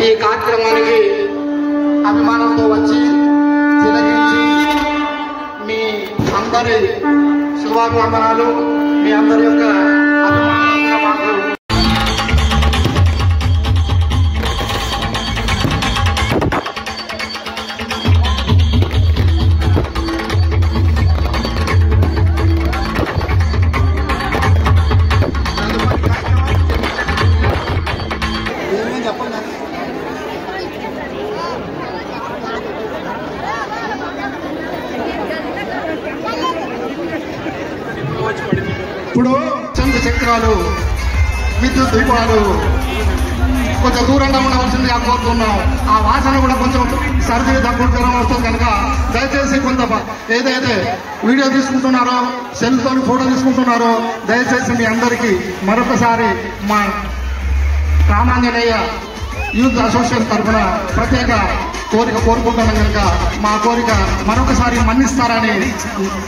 ఈ కార్యక్రమానికి అభిమానంతో వచ్చి తిలకించి మీ అందరి శుభాకాంక్షలు, మీ అందరి యొక్క అభిమానంగా మాకు ఇప్పుడు చంద్ర చక్రాలు, విద్యుత్ దీపాలు కొంచెం దూరంగా ఉండవలసిందిగా కోరుతున్నాం. ఆ వాసన కూడా కొంచెం సర్ది దగ్గర జ్వరం వస్తుంది కనుక దయచేసి కొంత ఏదైతే వీడియో తీసుకుంటున్నారో, సెల్తో ఫోటో తీసుకుంటున్నారో దయచేసి మీ అందరికీ మరొకసారి మా రామాంజనేయ యూత్ అసోసియేషన్ తరఫున ప్రత్యేక కోరిక కోరుకుంటున్నాం కనుక మా కోరిక మరొకసారి మన్నిస్తారని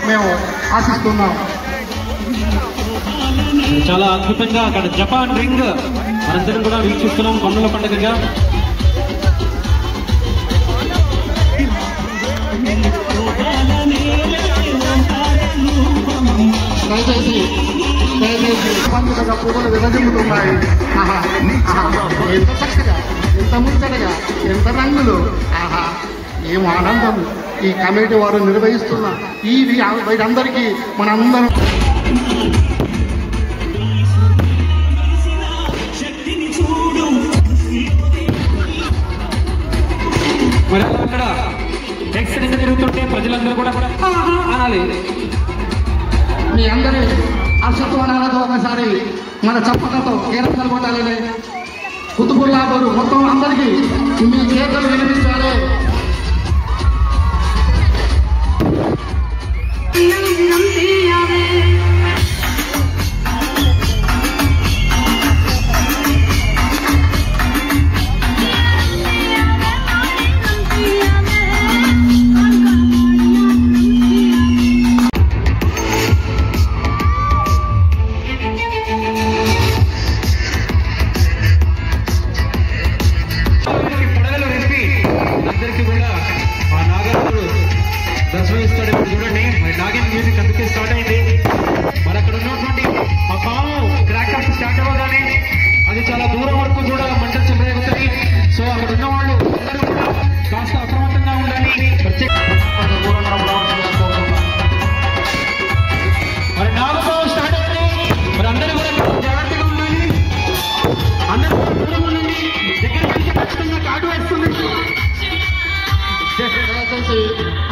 మేము ఆశిస్తున్నాం. చాలా అద్భుతంగా అక్కడ జపాన్ రింగ్ మనందరం కూడా వీక్షిస్తున్నాం కన్నుల పండుగగా. దయచేసి పండుగ పూజలు విభజింపుతున్నాయి. ఎంత చక్కగా, ఎంత ముచ్చటగా, ఎంత రంగులు, ఆహా ఏం ఆనందం ఈ కమిటీ వారు నిర్వహిస్తున్న ఈ వీరందరికీ మనందరం మరి అక్కడ ఎక్సలెంట్ జరుగుతుంటే ప్రజలందరూ కూడా అనాలి. మీ అందరి హర్షధ్వానాలతో ఒకసారి మన చప్పకతో కేరళ కొట్టాలని కుతుబుల్లాపూర్ మొత్తం అందరికీ మీ చేతులు వినిపించాలి.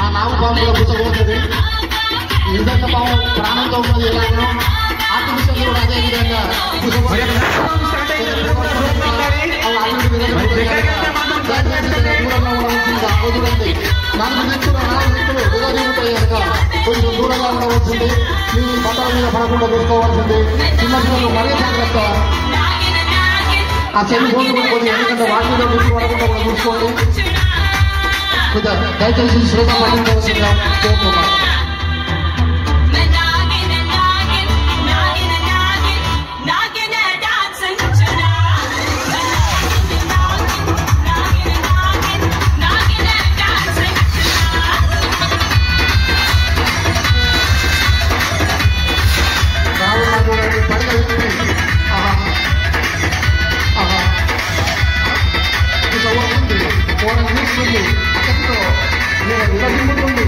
ఆ నాగపాము కూడా పుట్టబోతుంది. నిజంగా పాము ప్రాణంతో ఉన్నది ఎలాగో ఆర్టిఫిషియల్ కూడా అదే విధంగా దూరంగా ఉండవలసింది. వదులండి నాలుగు వ్యక్తులు విడదీగుతాయి కనుక కొంచెం దూరంగా ఉండవలసింది. మీ బట్టల మీద పడకుండా చూసుకోవాల్సింది. చిన్నపిల్లలు మరీ జాగ్రత్త. ఆ సెల్ ఫోన్ కూడా కొద్దిగా ఎందుకంటే వాటి మీద గుర్తు పడకుండా కూడా చూసుకోండి. దయచేసి శ్రద్ధ పట్టించవలసిందిగా కోరుతున్నాను. అక్కడితో నేను విభజించుకుంది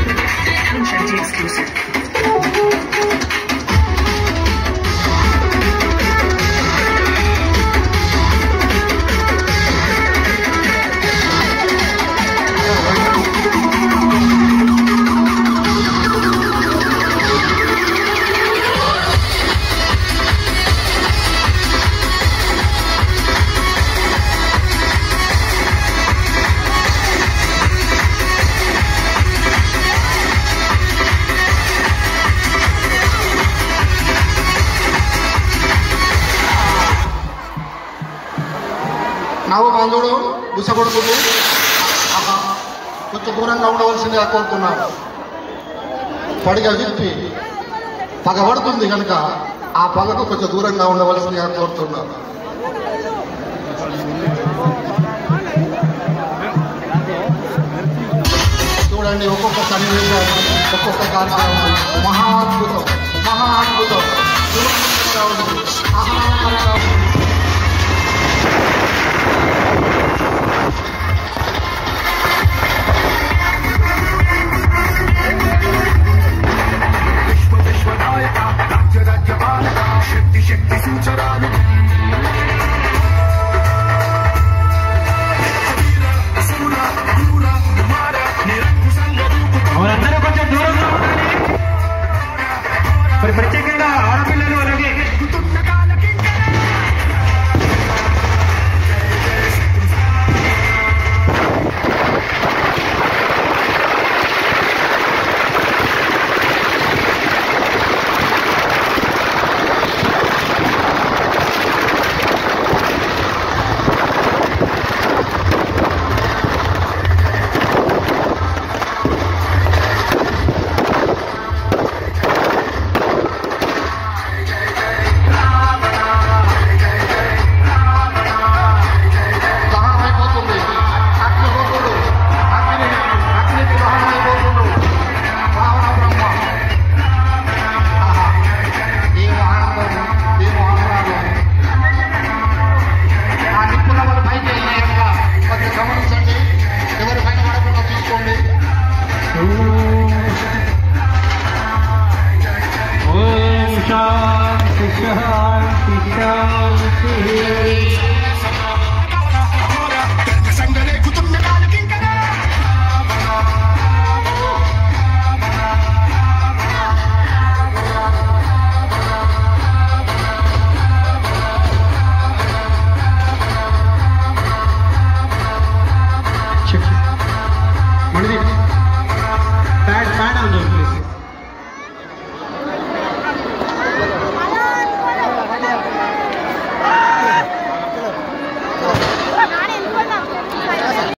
నావు బాంధవుడు బుసగొడుతుంది. కొంచెం దూరంగా ఉండవలసిందిగా కోరుతున్నాను. పడిగా విప్పి పగబడుతుంది కనుక ఆ పగకు కొంచెం దూరంగా ఉండవలసిందిగా కోరుతున్నాను. చూడండి, ఒక్కొక్క సన్నివేశం, ఒక్కొక్క కార్యక్రమం మహా అద్భుతం, మహా అద్భుతం, ఆహ్లాదకరంగా ఉంది. అవరందరూ కొంచెం దూరంగా ఉండాలి. మరి ప్రత్యేకంగా ఆడపిల్లలు అలాగే ప్యాడ్ ఉంది.